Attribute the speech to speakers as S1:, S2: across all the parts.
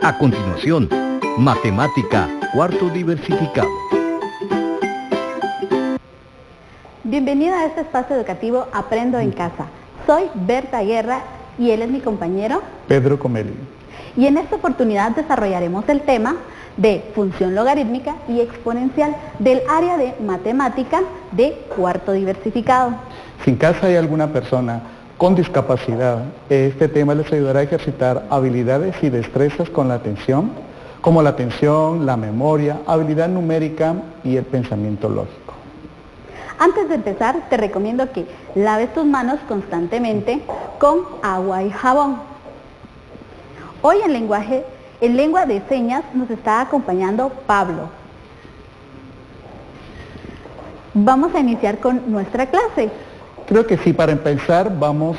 S1: A continuación, Matemática, cuarto diversificado.
S2: Bienvenida a este espacio educativo Aprendo en Casa. Soy Berta Guerra y él es mi compañero
S3: Pedro Comelli.
S2: Y en esta oportunidad desarrollaremos el tema de función logarítmica y exponencial del área de matemática de cuarto diversificado.
S3: Si en casa hay alguna persona con discapacidad, este tema les ayudará a ejercitar habilidades y destrezas con la atención, como la atención, la memoria, habilidad numérica y el pensamiento lógico.
S2: Antes de empezar, te recomiendo que laves tus manos constantemente con agua y jabón. Hoy en lengua de señas nos está acompañando Pablo. Vamos a iniciar con nuestra clase.
S3: Creo que sí, para empezar vamos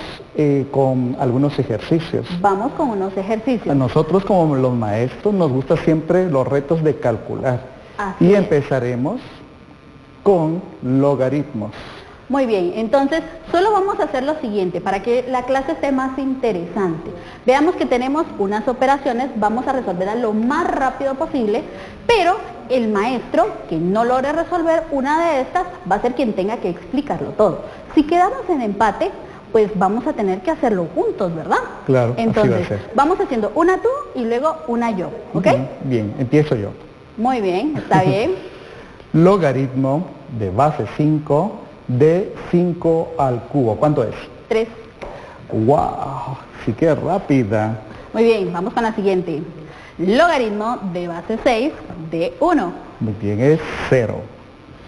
S3: con algunos ejercicios.
S2: Vamos con unos ejercicios.
S3: A nosotros como los maestros nos gustan siempre los retos de calcular.
S2: Así
S3: y
S2: es.
S3: empezaremos con logaritmos.
S2: Muy bien, entonces solo vamos a hacer lo siguiente para que la clase esté más interesante. Veamos que tenemos unas operaciones, vamos a resolverlas lo más rápido posible, pero el maestro que no logre resolver una de estas va a ser quien tenga que explicarlo todo. Si quedamos en empate, pues vamos a tener que hacerlo juntos, ¿verdad?
S3: Claro,
S2: entonces,
S3: así va a ser.
S2: Vamos haciendo una tú y luego una yo, ¿ok?
S3: Bien, empiezo yo.
S2: Muy bien, está bien.
S3: Logaritmo de base 5 de 5 al cubo. ¿Cuánto es?
S2: 3.
S3: ¡Wow! Sí que rápida.
S2: Muy bien, vamos con la siguiente. Logaritmo de base 6 de 1.
S3: Muy bien, es 0.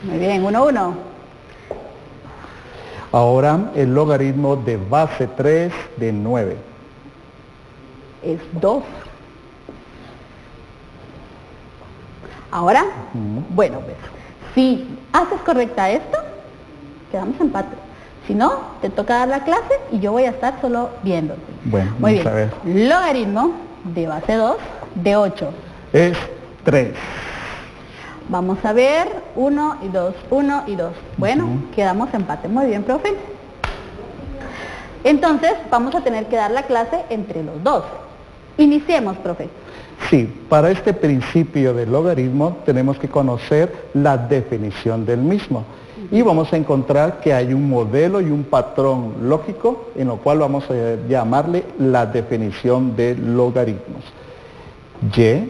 S2: Muy bien, 1, 1.
S3: Ahora el logaritmo de base 3 de 9.
S2: Es 2. Ahora, bueno, pues, si haces correcta esto, quedamos empate. Si no, te toca dar la clase y yo voy a estar solo viéndote.
S3: Bueno,
S2: muy bien.
S3: Vamos a ver.
S2: Logaritmo de base 2 de 8.
S3: Es 3.
S2: Vamos a ver, 1 y 2, 1 y 2. Bueno, quedamos empate. Muy bien, profe. Entonces, vamos a tener que dar la clase entre los dos. Iniciemos, profe.
S3: Sí, para este principio del logaritmo tenemos que conocer la definición del mismo. Y vamos a encontrar que hay un modelo y un patrón lógico en lo cual vamos a llamarle la definición de logaritmos. Y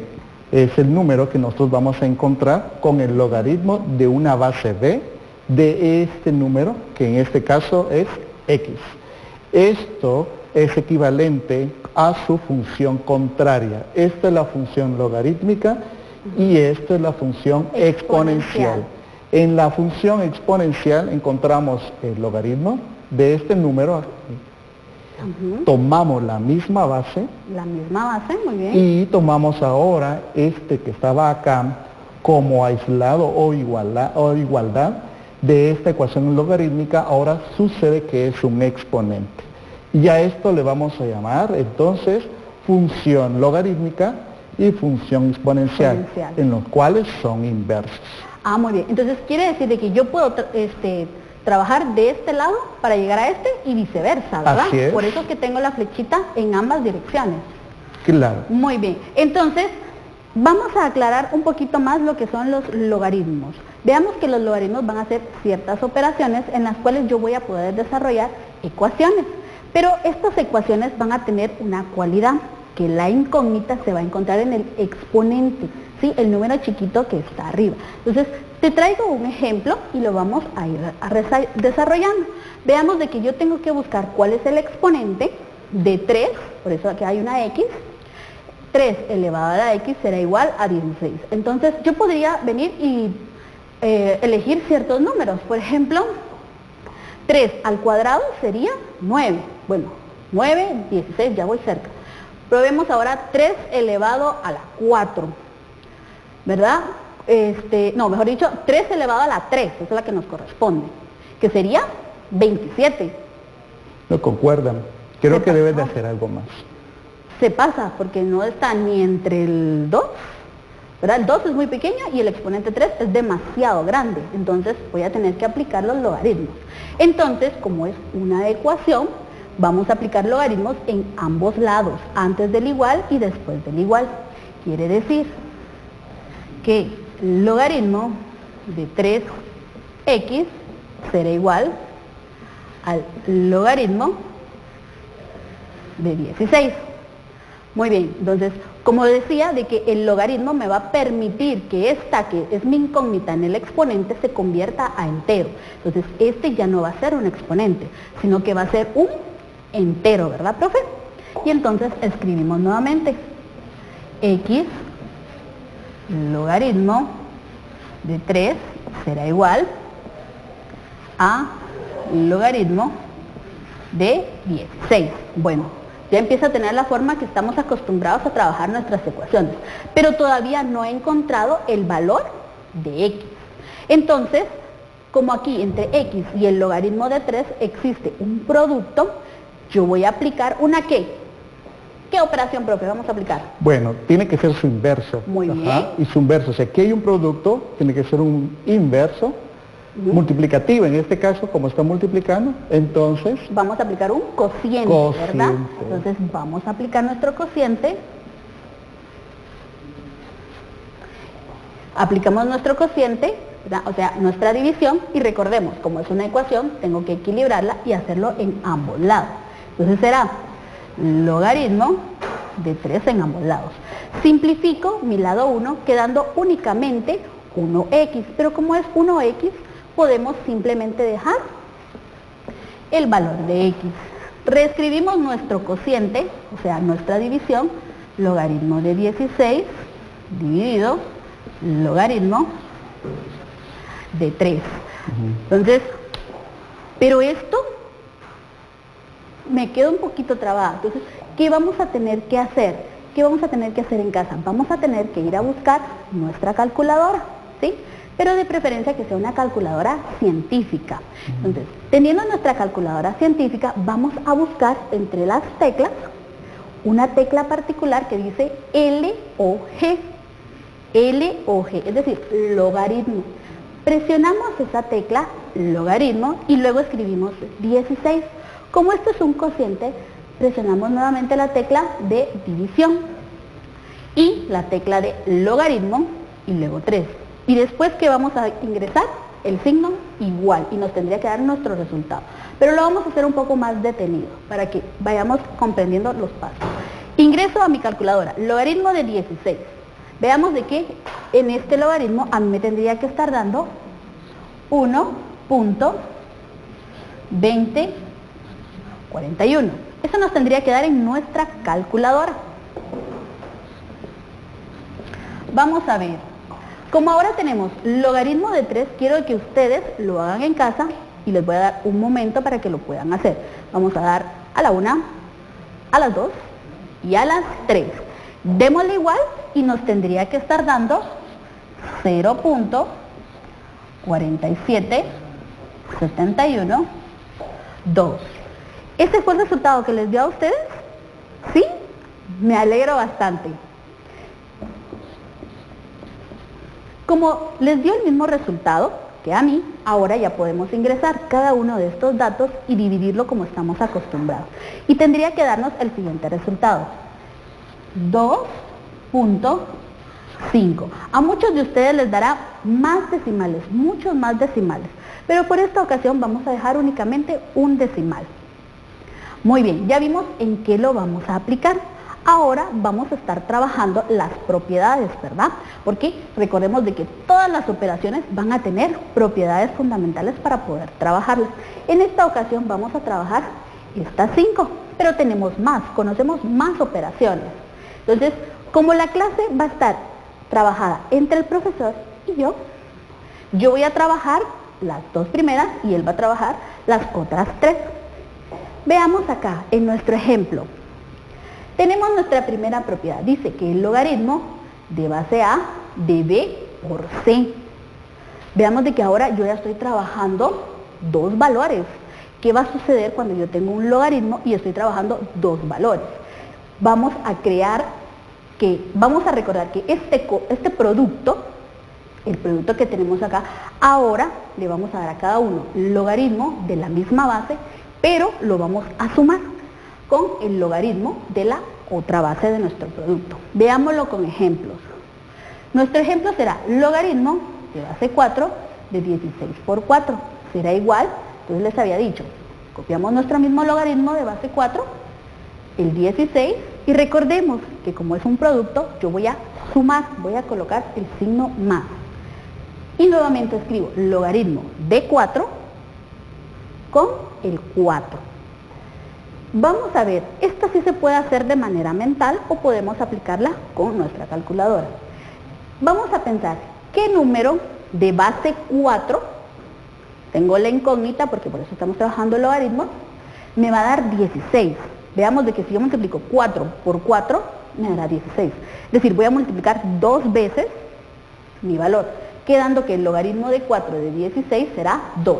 S3: es el número que nosotros vamos a encontrar con el logaritmo de una base b de este número, que en este caso es x. Esto es equivalente a su función contraria. Esta es la función logarítmica y esta es la función exponencial. En la función exponencial encontramos el logaritmo de este número. Tomamos la misma base.
S2: La misma base, muy bien.
S3: Y tomamos ahora este que estaba acá como aislado o igualdad de esta ecuación logarítmica. Ahora sucede que es un exponente. Y a esto le vamos a llamar entonces función logarítmica y función exponencial, en los cuales son inversos.
S2: Ah, muy bien. Entonces quiere decir de que yo puedo trabajar de este lado para llegar a este y viceversa, ¿verdad?
S3: Así es.
S2: Por eso es que tengo la flechita en ambas direcciones.
S3: Claro.
S2: Muy bien. Entonces, vamos a aclarar un poquito más lo que son los logaritmos. Veamos que los logaritmos van a hacer ciertas operaciones en las cuales yo voy a poder desarrollar ecuaciones. Pero estas ecuaciones van a tener una cualidad, que la incógnita se va a encontrar en el exponente, ¿sí? El número chiquito que está arriba. Entonces, te traigo un ejemplo y lo vamos a ir desarrollando. Veamos de que yo tengo que buscar cuál es el exponente de 3, por eso aquí hay una x. 3 elevado a la x será igual a 16. Entonces, yo podría venir y elegir ciertos números. Por ejemplo, 3 al cuadrado sería 9. Bueno, 9, 16, ya voy cerca. Probemos ahora 3 elevado a la 4, ¿verdad? No, mejor dicho, 3 elevado a la 3, esa es la que nos corresponde, que sería 27.
S3: No concuerdan. Creo que debes de hacer algo más.
S2: Se pasa, porque no está ni entre el 2, ¿verdad? El 2 es muy pequeño y el exponente 3 es demasiado grande, entonces voy a tener que aplicar los logaritmos. Entonces, como es una ecuación, vamos a aplicar logaritmos en ambos lados, antes del igual y después del igual. Quiere decir que el logaritmo de 3x será igual al logaritmo de 16. Muy bien, entonces, como decía, de que el logaritmo me va a permitir que esta, que es mi incógnita en el exponente, se convierta a entero. Entonces, este ya no va a ser un exponente, sino que va a ser un entero, ¿verdad, profe? Y entonces escribimos nuevamente x logaritmo de 3 será igual a logaritmo de 16. Bueno, ya empieza a tener la forma que estamos acostumbrados a trabajar nuestras ecuaciones, pero todavía no he encontrado el valor de x. Entonces, como aquí entre x y el logaritmo de 3 existe un producto, yo voy a aplicar una ¿qué? ¿Qué operación, profe, vamos a aplicar?
S3: Bueno, tiene que ser su inverso.
S2: Muy bien.
S3: Y su inverso, o sea, aquí hay un producto, tiene que ser un inverso, multiplicativo, en este caso, como está multiplicando, entonces...
S2: Vamos a aplicar un cociente, ¿verdad? Entonces vamos a aplicar nuestro cociente. Aplicamos nuestro cociente, ¿verdad? O sea, nuestra división, y recordemos, como es una ecuación, tengo que equilibrarla y hacerlo en ambos lados. Entonces será logaritmo de 3 en ambos lados. Simplifico mi lado 1 quedando únicamente 1x, pero como es 1x, podemos simplemente dejar el valor de x. Reescribimos nuestro cociente, o sea, nuestra división, logaritmo de 16 dividido logaritmo de 3. Entonces, pero esto me queda un poquito trabada. Entonces, ¿qué vamos a tener que hacer? ¿Qué vamos a tener que hacer en casa? Vamos a tener que ir a buscar nuestra calculadora, ¿sí? Pero de preferencia que sea una calculadora científica. Entonces, teniendo nuestra calculadora científica, vamos a buscar entre las teclas una tecla particular que dice LOG. LOG, es decir, logaritmo. Presionamos esa tecla, logaritmo, y luego escribimos 16. Como esto es un cociente, presionamos nuevamente la tecla de división y la tecla de logaritmo y luego 3. Y después que vamos a ingresar el signo igual y nos tendría que dar nuestro resultado. Pero lo vamos a hacer un poco más detenido para que vayamos comprendiendo los pasos. Ingreso a mi calculadora, logaritmo de 16. Veamos de que en este logaritmo a mí me tendría que estar dando 1.2041. Eso nos tendría que dar en nuestra calculadora. Vamos a ver. Como ahora tenemos logaritmo de 3, quiero que ustedes lo hagan en casa y les voy a dar un momento para que lo puedan hacer. Vamos a dar a la 1, a las 2 y a las 3. Démosle igual y nos tendría que estar dando 0.4771, 2. ¿Este fue el resultado que les dio a ustedes? ¿Sí? Me alegro bastante. Como les dio el mismo resultado que a mí, ahora ya podemos ingresar cada uno de estos datos y dividirlo como estamos acostumbrados. Y tendría que darnos el siguiente resultado. 2.5. A muchos de ustedes les dará más decimales, muchos más decimales. Pero por esta ocasión vamos a dejar únicamente un decimal. Muy bien, ya vimos en qué lo vamos a aplicar. Ahora vamos a estar trabajando las propiedades, ¿verdad? Porque recordemos de que todas las operaciones van a tener propiedades fundamentales para poder trabajarlas. En esta ocasión vamos a trabajar estas 5, pero tenemos más, conocemos más operaciones. Entonces, como la clase va a estar trabajada entre el profesor y yo voy a trabajar las 2 primeras y él va a trabajar las otras 3. Veamos acá en nuestro ejemplo. Tenemos nuestra primera propiedad. Dice que el logaritmo de base A de B por C. Veamos de que ahora yo ya estoy trabajando 2 valores. ¿Qué va a suceder cuando yo tengo un logaritmo y estoy trabajando 2 valores? Vamos a recordar que este producto, el producto que tenemos acá, ahora le vamos a dar a cada uno logaritmo de la misma base, pero lo vamos a sumar con el logaritmo de la otra base de nuestro producto. Veámoslo con ejemplos. Nuestro ejemplo será logaritmo de base 4 de 16 por 4. Será igual, entonces les había dicho, copiamos nuestro mismo logaritmo de base 4, el 16, y recordemos que como es un producto, yo voy a sumar, voy a colocar el signo más. Y nuevamente escribo logaritmo de 4 con el 4. Vamos a ver, esta sí se puede hacer de manera mental o podemos aplicarla con nuestra calculadora. Vamos a pensar, ¿qué número de base 4, tengo la incógnita porque por eso estamos trabajando el logaritmo, me va a dar 16? Veamos de que si yo multiplico 4 por 4, me dará 16. Es decir, voy a multiplicar 2 veces mi valor, quedando que el logaritmo de 4 de 16 será 2.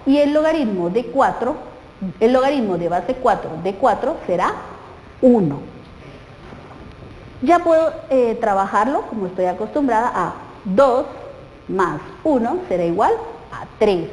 S2: Y el logaritmo de base 4 de 4 será 1. Ya puedo trabajarlo como estoy acostumbrada a 2 más 1 será igual a 3.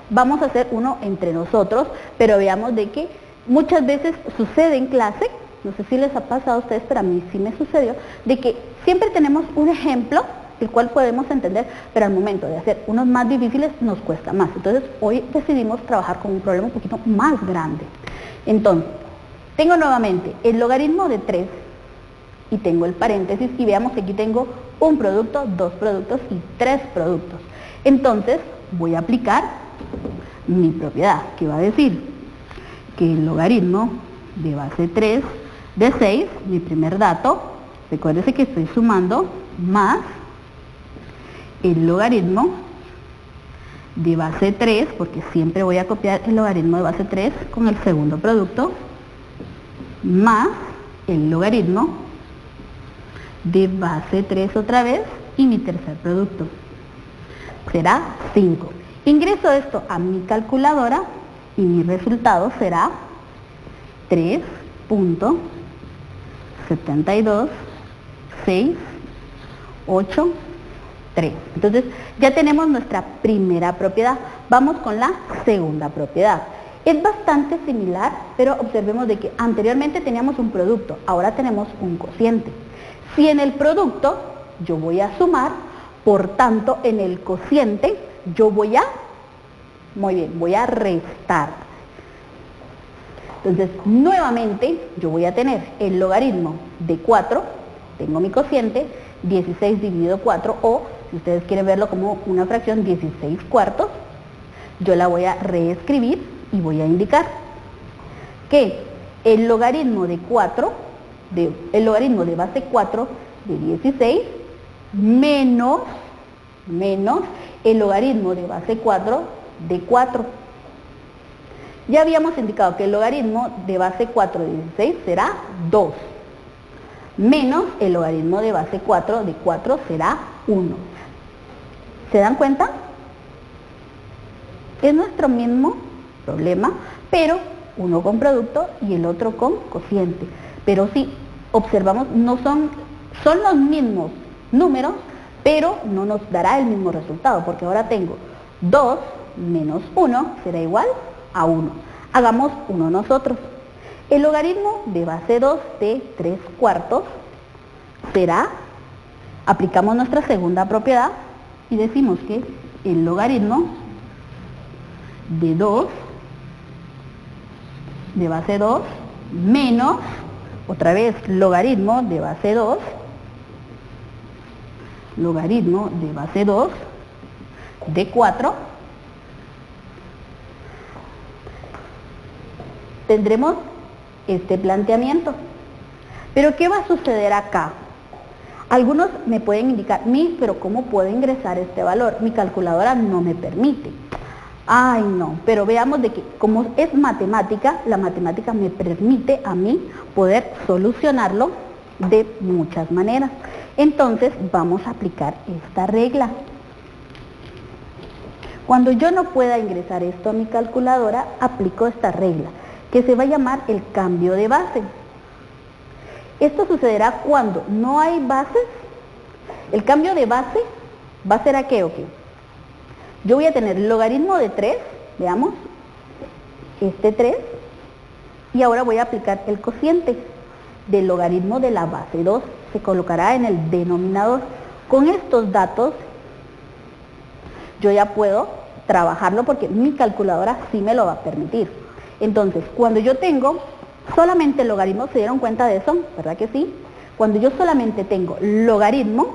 S2: Vamos a hacer uno entre nosotros, pero veamos de que muchas veces sucede en clase, no sé si les ha pasado a ustedes, pero a mí sí me sucedió, de que siempre tenemos un ejemplo el cual podemos entender, pero al momento de hacer unos más difíciles nos cuesta más. Entonces hoy decidimos trabajar con un problema un poquito más grande. Entonces, tengo nuevamente el logaritmo de 3 y tengo el paréntesis y veamos que aquí tengo un producto, 2 productos y 3 productos. Entonces voy a aplicar mi propiedad, que va a decir que el logaritmo de base 3 de 6, mi primer dato, recuérdese que estoy sumando, más el logaritmo de base 3, porque siempre voy a copiar el logaritmo de base 3 con el segundo producto, más el logaritmo de base 3 otra vez y mi tercer producto. Será 5. Ingreso esto a mi calculadora y mi resultado será 3.72683. Entonces ya tenemos nuestra primera propiedad. Vamos con la segunda propiedad. Es bastante similar, pero observemos de que anteriormente teníamos un producto, ahora tenemos un cociente. Si en el producto yo voy a sumar, por tanto en el cociente yo voy a restar. Entonces nuevamente yo voy a tener el logaritmo de 4, tengo mi cociente, 16 dividido 4, o si ustedes quieren verlo como una fracción, 16 cuartos, yo la voy a reescribir y voy a indicar que el logaritmo de 4, el logaritmo de base 4 de 16 menos el logaritmo de base 4 de 4. Ya habíamos indicado que el logaritmo de base 4 de 16 será 2, menos el logaritmo de base 4 de 4 será 1. ¿Se dan cuenta? Es nuestro mismo problema, pero uno con producto y el otro con cociente. Pero si observamos, son los mismos números, pero no nos dará el mismo resultado, porque ahora tengo 2 menos 1 será igual a 1. Hagamos uno nosotros. El logaritmo de base 2 de 3 cuartos será, aplicamos nuestra segunda propiedad y decimos que el logaritmo de 2 de base 2 menos, otra vez, logaritmo de base 2 de 4, tendremos este planteamiento. Pero ¿qué va a suceder acá? Algunos me pueden indicar, pero ¿cómo puedo ingresar este valor? Mi calculadora no me permite. Ay, no, pero veamos de que como es matemática, la matemática me permite a mí poder solucionarlo de muchas maneras. Entonces vamos a aplicar esta regla. Cuando yo no pueda ingresar esto a mi calculadora, aplico esta regla, que se va a llamar el cambio de base. Esto sucederá cuando no hay bases. El cambio de base va a ser ¿a qué o qué? Yo voy a tener el logaritmo de 3, veamos, este 3, y ahora voy a aplicar el cociente. del logaritmo de la base 2 se colocará en el denominador. Con estos datos yo ya puedo trabajarlo porque mi calculadora sí me lo va a permitir. Entonces, cuando yo tengo solamente logaritmo, ¿se dieron cuenta de eso? ¿Verdad que sí? Cuando yo solamente tengo logaritmo,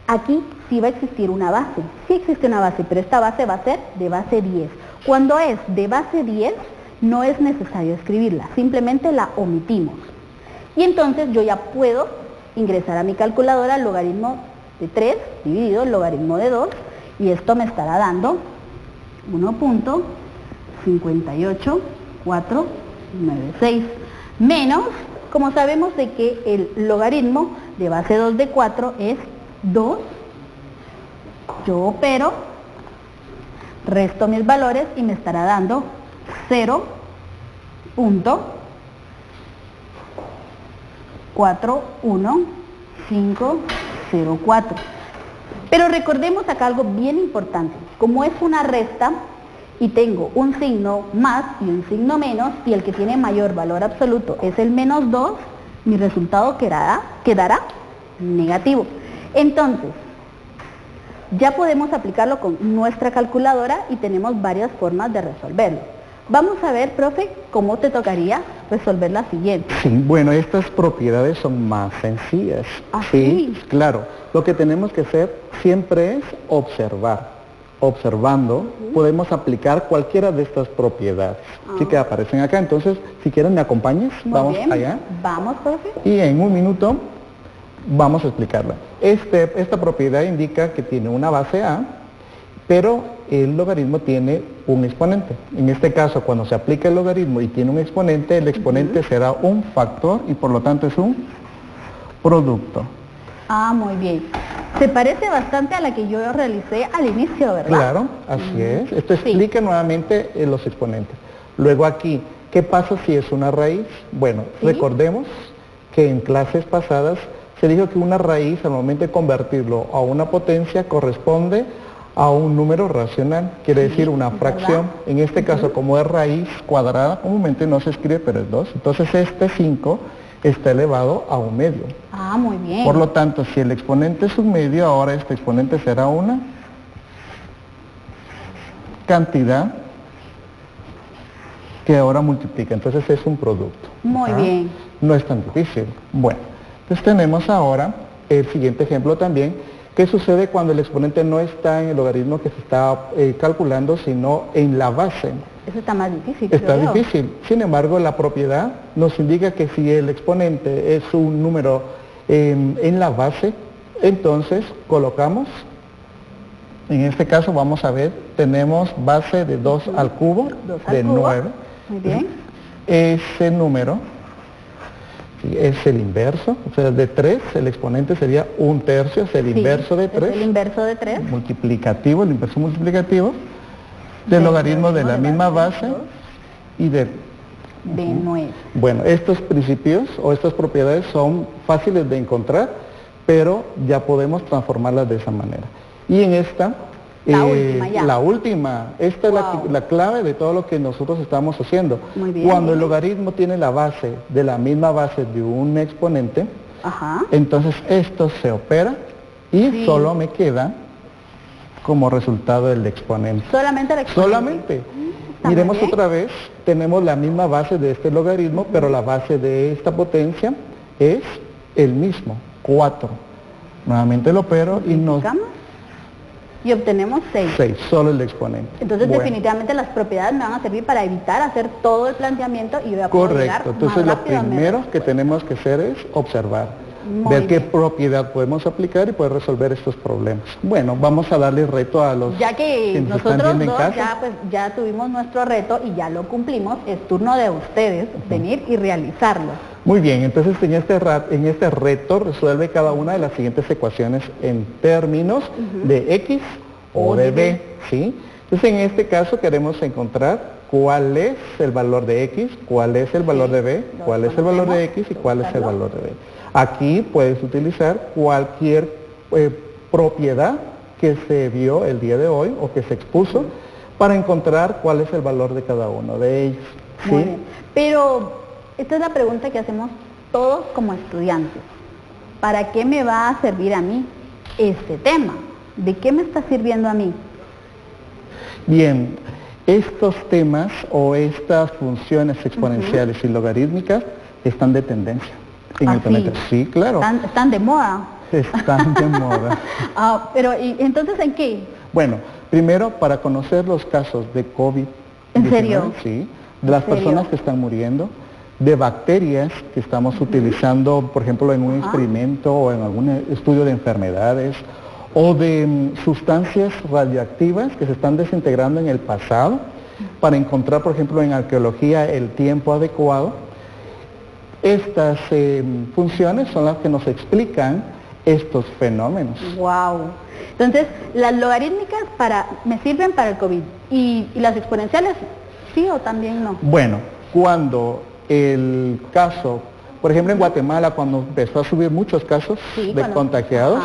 S2: aquí sí va a existir una base. Sí existe una base, pero esta base va a ser de base 10. Cuando es de base 10, no es necesario escribirla, simplemente la omitimos. Y entonces yo ya puedo ingresar a mi calculadora logaritmo de 3 dividido el logaritmo de 2, y esto me estará dando 1.58496 menos, como sabemos de que el logaritmo de base 2 de 4 es 2, yo opero, resto mis valores y me estará dando 0.41504. Pero recordemos acá algo bien importante. Como es una resta y tengo un signo más y un signo menos, y el que tiene mayor valor absoluto es el menos 2, mi resultado quedará negativo. Entonces, ya podemos aplicarlo con nuestra calculadora y tenemos varias formas de resolverlo. Vamos a ver, profe, cómo te tocaría resolver la siguiente.
S3: Sí, bueno, estas propiedades son más sencillas.
S2: ¿Ah,
S3: sí?
S2: sí?
S3: Claro. Lo que tenemos que hacer siempre es observar. Observando, podemos aplicar cualquiera de estas propiedades que aparecen acá. Entonces, si quieren, ¿me acompañas?
S2: Muy bien.
S3: Allá.
S2: Vamos, profe.
S3: Y en un minuto vamos a explicarla. Esta propiedad indica que tiene una base A, pero el logaritmo tiene un exponente. En este caso, cuando se aplica el logaritmo y tiene un exponente, el exponente será un factor y por lo tanto es un producto.
S2: Ah, muy bien. Se parece bastante a la que yo realicé al inicio, ¿verdad?
S3: Claro, así es. Esto explica nuevamente los exponentes. Luego aquí, ¿qué pasa si es una raíz? Bueno, recordemos que en clases pasadas se dijo que una raíz, al momento de convertirlo a una potencia, corresponde a un número racional, quiere decir una fracción. En este caso, como es raíz cuadrada, comúnmente no se escribe, pero es 2. Entonces este 5 está elevado a un medio.
S2: Ah, muy bien.
S3: Por lo tanto, si el exponente es un medio, ahora este exponente será una cantidad que ahora multiplica. Entonces es un producto.
S2: Muy bien.
S3: No es tan difícil. Bueno, entonces tenemos ahora el siguiente ejemplo también. ¿Qué sucede cuando el exponente no está en el logaritmo que se está calculando, sino en la base?
S2: Eso está más difícil.
S3: Está difícil. Sin embargo, la propiedad nos indica que si el exponente es un número en la base, entonces colocamos, en este caso vamos a ver, tenemos base de 2 al cubo, de 9.
S2: Muy bien.
S3: Ese número es el inverso, o sea, de 3, el exponente sería 1/3, es el inverso de 3.
S2: Es el inverso de 3.
S3: Multiplicativo, el inverso multiplicativo del logaritmo de la misma base y de
S2: 9.
S3: Bueno, estos principios o estas propiedades son fáciles de encontrar, pero ya podemos transformarlas de esa manera. Y en esta, la última, esta es la clave de todo lo que nosotros estamos haciendo.
S2: Muy bien.
S3: Cuando el logaritmo tiene la base de la misma base de un exponente, entonces esto se opera y solo me queda como resultado el exponente.
S2: Solamente el exponente.
S3: Solamente. Miremos otra vez, tenemos la misma base de este logaritmo, pero la base de esta potencia es el mismo, 4. Nuevamente lo opero y nos...
S2: Y obtenemos 6.
S3: 6, solo el exponente.
S2: Entonces definitivamente las propiedades me van a servir para evitar hacer todo el planteamiento y voy a poder llegar
S3: Correcto, entonces
S2: más
S3: lo
S2: rápido a mi
S3: primero que
S2: respuesta.
S3: tenemos que hacer es observar.
S2: Muy
S3: Ver qué
S2: bien.
S3: propiedad podemos aplicar y poder resolver estos problemas. Bueno, vamos a darle reto a los
S2: Ya que
S3: nos están
S2: nosotros
S3: viendo en
S2: dos
S3: casa.
S2: ya tuvimos nuestro reto y ya lo cumplimos, es turno de ustedes venir y realizarlo.
S3: Muy bien, entonces en este reto resuelve cada una de las siguientes ecuaciones en términos de X o de B, ¿sí? Entonces en este caso queremos encontrar cuál es el valor de X, cuál es el valor de B, cuál es el valor de X y cuál es el valor de B. Aquí puedes utilizar cualquier propiedad que se vio el día de hoy o que se expuso para encontrar cuál es el valor de cada uno de ellos. ¿sí?
S2: Muy bien. Pero esta es la pregunta que hacemos todos como estudiantes. ¿Para qué me va a servir a mí este tema? ¿De qué me está sirviendo a mí?
S3: Bien, estos temas o estas funciones exponenciales y logarítmicas están de tendencia en el planeta. Sí, claro.
S2: Están de moda.
S3: Están de moda.
S2: Pero ¿y entonces en qué?
S3: Bueno, primero para conocer los casos de COVID.
S2: ¿En serio?
S3: Sí, de las personas que están muriendo, de bacterias que estamos utilizando, por ejemplo, en un experimento o en algún estudio de enfermedades, o de sustancias radioactivas que se están desintegrando en el pasado, para encontrar, por ejemplo, en arqueología el tiempo adecuado. Estas funciones son las que nos explican estos fenómenos.
S2: Wow. Entonces, las logarítmicas me sirven para el COVID y las exponenciales, ¿sí o también no?
S3: Bueno, cuando el caso, por ejemplo en Guatemala, cuando empezó a subir muchos casos de contagiados,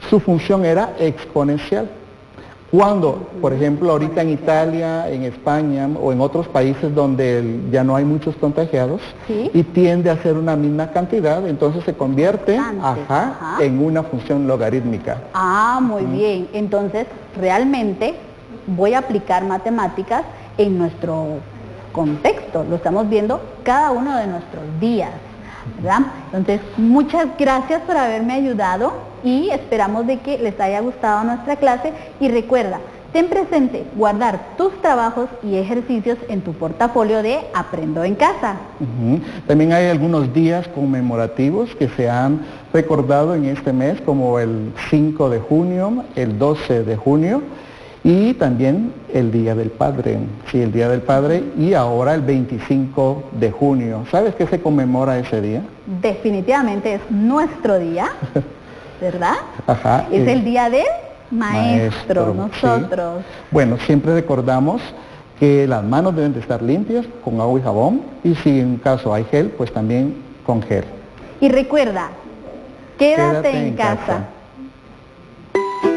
S3: su función era exponencial. Cuando, por ejemplo, ahorita en Italia, en España o en otros países donde ya no hay muchos contagiados y tiende a ser una misma cantidad, entonces se convierte en una función logarítmica.
S2: Muy bien. Entonces, realmente voy a aplicar matemáticas en nuestro contexto. Lo estamos viendo cada uno de nuestros días, ¿verdad? Entonces, muchas gracias por haberme ayudado y esperamos de que les haya gustado nuestra clase y recuerda, ten presente guardar tus trabajos y ejercicios en tu portafolio de Aprendo en Casa.
S3: También hay algunos días conmemorativos que se han recordado en este mes, como el 5 de junio, el 12 de junio y también el Día del Padre. Sí, el Día del Padre y ahora el 25 de junio. ¿Sabes qué se conmemora ese día?
S2: Definitivamente es nuestro día, ¿verdad? Es el Día del Maestro, nosotros.
S3: Sí. Bueno, siempre recordamos que las manos deben de estar limpias con agua y jabón y si en caso hay gel, pues también con gel.
S2: Y recuerda, quédate en casa.